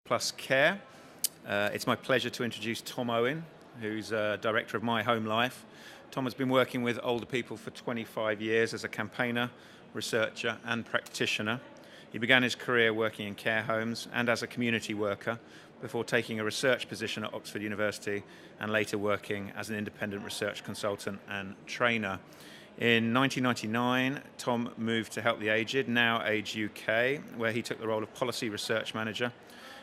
Health+Care. It's my pleasure to introduce Tom Owen, who's Director of My Home Life. Tom has been working with older people for 25 years as a campaigner, researcher and practitioner. He began his career working in care homes and as a community worker before taking a research position at Oxford University and later working as an independent research consultant and trainer. In 1999, Tom moved to Help the Aged, now Age UK, where he took the role of Policy Research Manager,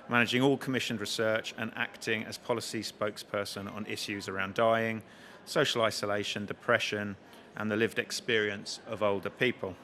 managing all commissioned research and acting as policy spokesperson on issues around dying, social isolation, depression, and the lived experience of older people.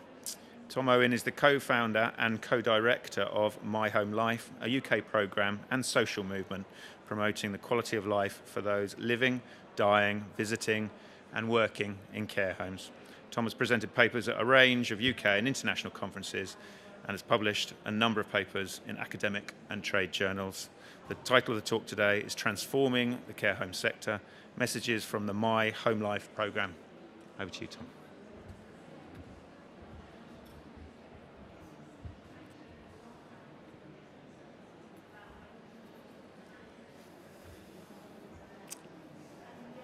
Tom Owen is the co-founder and co-director of My Home Life, a UK programme and social movement promoting the quality of life for those living, dying, visiting and working in care homes. Tom has presented papers at a range of UK and international conferences and has published a number of papers in academic and trade journals. The title of the talk today is Transforming the Care Home Sector, Messages from the My Home Life programme. Over to you, Tom.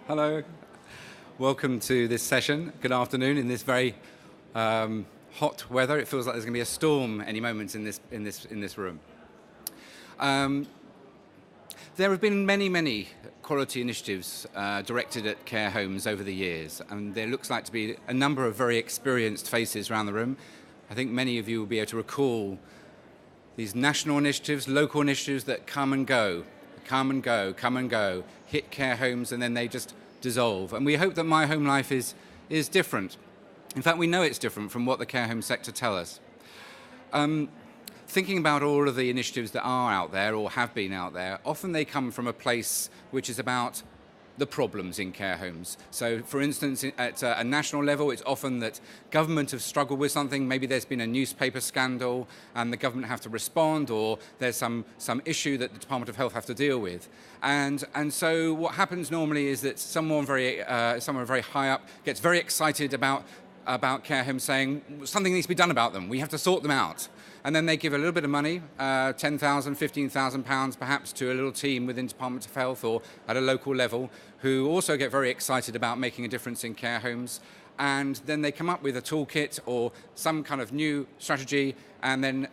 Hello, welcome to this session. Good afternoon in this very hot weather. It feels like there's going to be a storm any moment in this room. There have been many quality initiatives directed at care homes over the years, and there looks like to be a number of very experienced faces around the room. I think many of you will be able to recall these national initiatives, local initiatives that come and go, hit care homes, and then they just dissolve. And we hope that My Home Life is different. In fact, we know it's different from what the care home sector tell us. Thinking about all of the initiatives that are out there or have been out there, often they come from a place which is about the problems in care homes. So, for instance, at a national level, it's often that government have struggled with something. Maybe there's been a newspaper scandal and the government have to respond, or there's some issue that the Department of Health have to deal with. And so what happens normally is that someone very high up gets very excited about care homes, saying something needs to be done about them. We have to sort them out. And then they give a little bit of money, £10,000, £15,000 perhaps, to a little team within Department of Health or at a local level, who also get very excited about making a difference in care homes. And then they come up with a toolkit or some kind of new strategy, and then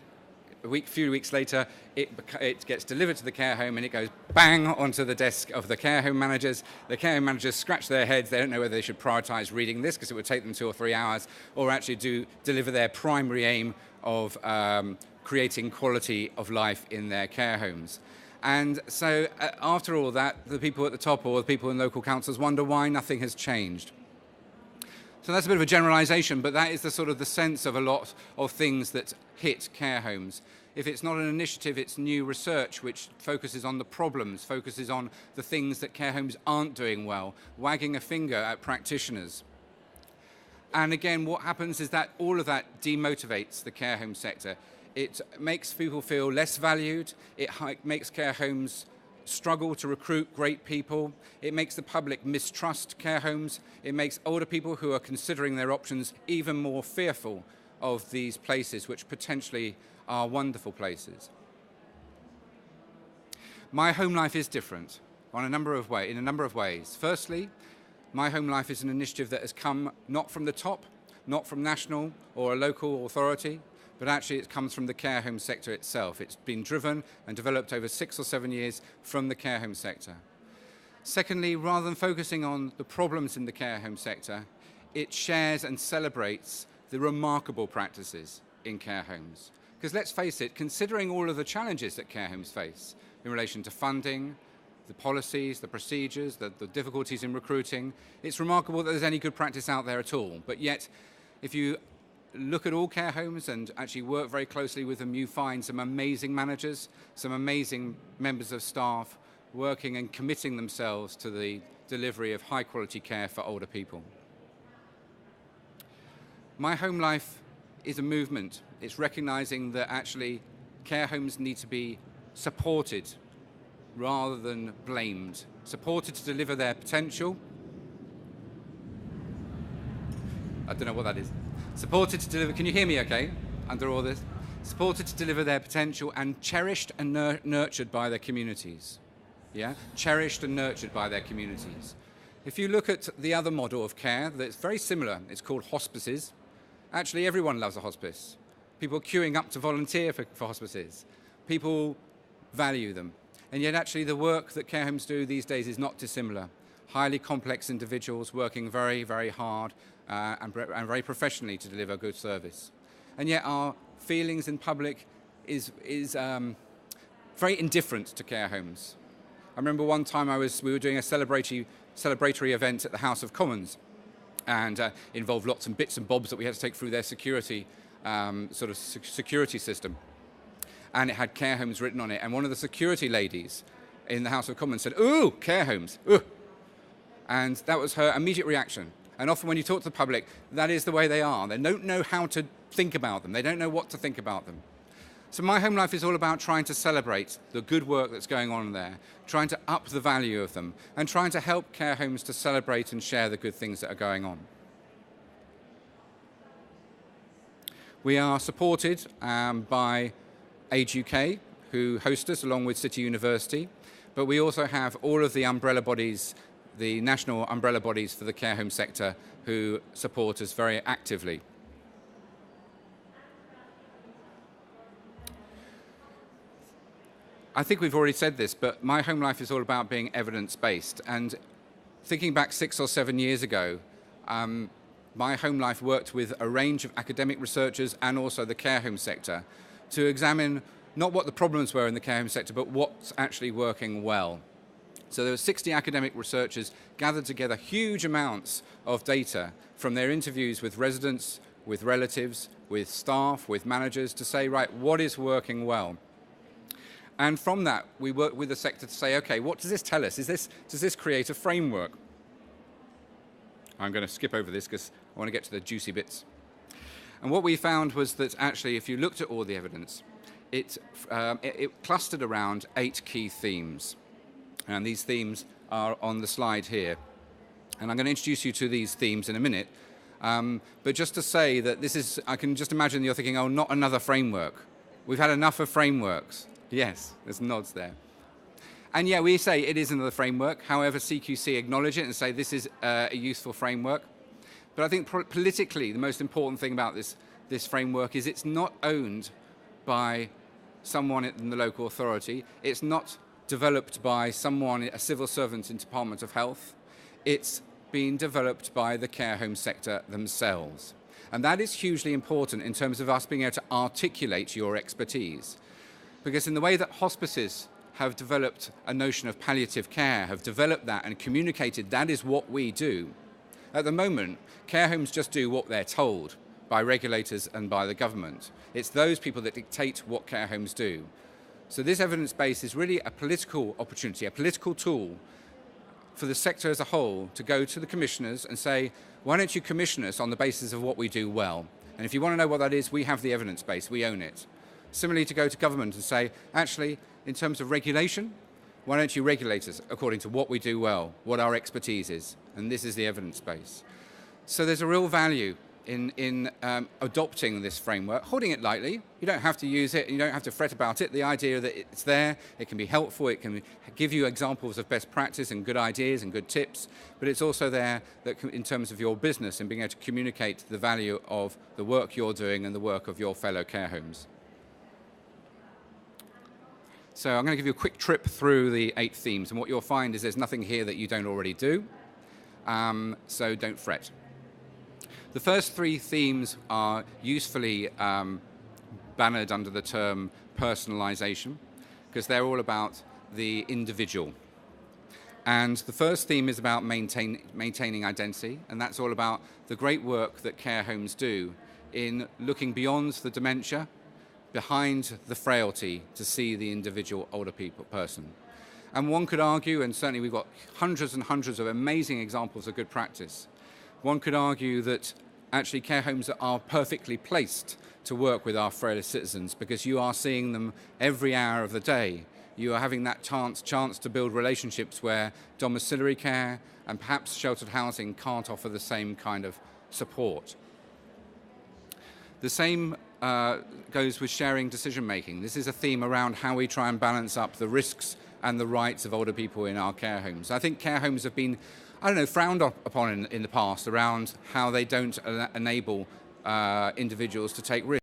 few weeks later, it gets delivered to the care home and it goes bang onto the desk of the care home managers. The care home managers scratch their heads. They don't know whether they should prioritise reading this because it would take them 2 or 3 hours, or actually deliver their primary aim of creating quality of life in their care homes. And so after all that, the people at the top or the people in local councils wonder why nothing has changed. So that's a bit of a generalisation, but that is the sort of the sense of a lot of things that hit care homes. If it's not an initiative, it's new research which focuses on the problems, focuses on the things that care homes aren't doing well, wagging a finger at practitioners. And again, what happens is that all of that demotivates the care home sector. It makes people feel less valued. It makes care homes struggle to recruit great people. It makes the public mistrust care homes. It makes older people who are considering their options even more fearful of these places, which potentially are wonderful places. My Home Life is different in a number of ways. Firstly, My Home Life is an initiative that has come not from the top, not from national or a local authority, but actually it comes from the care home sector itself. It's been driven and developed over 6 or 7 years from the care home sector. Secondly, rather than focusing on the problems in the care home sector, it shares and celebrates the remarkable practices in care homes. Because let's face it, considering all of the challenges that care homes face in relation to funding, the policies, the procedures, the difficulties in recruiting, it's remarkable that there's any good practice out there at all. But yet, if you look at all care homes and actually work very closely with them, you find some amazing managers, some amazing members of staff working and committing themselves to the delivery of high quality care for older people. My Home Life is a movement. It's recognising that actually care homes need to be supported rather than blamed, supported to deliver their potential. I don't know what that is. Supported to deliver, can you hear me okay, under all this? supported to deliver their potential, and cherished and nurtured by their communities. Yeah, cherished and nurtured by their communities. If you look at the other model of care that's very similar, it's called hospices. Actually, everyone loves a hospice. People queuing up to volunteer for hospices. People value them. And yet actually the work that care homes do these days is not dissimilar. Highly complex individuals working very, very hard and very professionally to deliver good service. And yet our feelings in public is very indifferent to care homes. I remember one time we were doing a celebratory event at the House of Commons, and involved lots of bits and bobs that we had to take through their security security system. And it had care homes written on it. And one of the security ladies in the House of Commons said, "Ooh, care homes, ooh." And that was her immediate reaction. And often when you talk to the public, that is the way they are. They don't know how to think about them. They don't know what to think about them. So My Home Life is all about trying to celebrate the good work that's going on there, trying to up the value of them, and trying to help care homes to celebrate and share the good things that are going on. We are supported by Age UK, who host us along with City University, but we also have all of the umbrella bodies, the national umbrella bodies for the care home sector, who support us very actively. I think we've already said this, but My Home Life is all about being evidence-based. And thinking back 6 or 7 years ago, My Home Life worked with a range of academic researchers and also the care home sector to examine not what the problems were in the care home sector, but what's actually working well. So there were 60 academic researchers gathered together huge amounts of data from their interviews with residents, with relatives, with staff, with managers to say, right, what is working well? And from that, we worked with the sector to say, okay, what does this tell us? Does this create a framework? I'm going to skip over this because I want to get to the juicy bits. And what we found was that actually, if you looked at all the evidence, it clustered around 8 key themes. And these themes are on the slide here. And I'm going to introduce you to these themes in a minute. But just to say that this is, I can just imagine you're thinking, oh, not another framework. We've had enough of frameworks. Yes, there's nods there. And yeah, we say it is another framework. However, CQC acknowledge it and say this is a useful framework. But I think politically, the most important thing about this framework is it's not owned by someone in the local authority. It's not developed by someone, a civil servant in Department of Health. It's being developed by the care home sector themselves. And that is hugely important in terms of us being able to articulate your expertise. Because in the way that hospices have developed a notion of palliative care, have developed that and communicated that is what we do, at the moment, care homes just do what they're told by regulators and by the government. It's those people that dictate what care homes do. So this evidence base is really a political opportunity, a political tool for the sector as a whole to go to the commissioners and say, why don't you commission us on the basis of what we do well? And if you want to know what that is, we have the evidence base, we own it. Similarly, to go to government and say, actually, in terms of regulation, why don't you regulate us according to what we do well, what our expertise is? And this is the evidence base. So there's a real value in adopting this framework, holding it lightly. You don't have to use it, you don't have to fret about it. The idea that it's there, it can be helpful, it can give you examples of best practice and good ideas and good tips, but it's also there that in terms of your business and being able to communicate the value of the work you're doing and the work of your fellow care homes. So I'm going to give you a quick trip through the 8 themes, and what you'll find is there's nothing here that you don't already do, so don't fret. The first 3 themes are usefully bannered under the term personalization, because they're all about the individual. And the first theme is about maintaining identity, and that's all about the great work that care homes do in looking beyond the dementia, behind the frailty, to see the individual older person. And one could argue, and certainly we've got hundreds and hundreds of amazing examples of good practice, one could argue that actually care homes are perfectly placed to work with our frailest citizens because you are seeing them every hour of the day. You are having that chance to build relationships where domiciliary care and perhaps sheltered housing can't offer the same kind of support. The same goes with sharing decision making. This is a theme around how we try and balance up the risks and the rights of older people in our care homes. I think care homes have been, frowned upon in the past around how they don't enable individuals to take risks.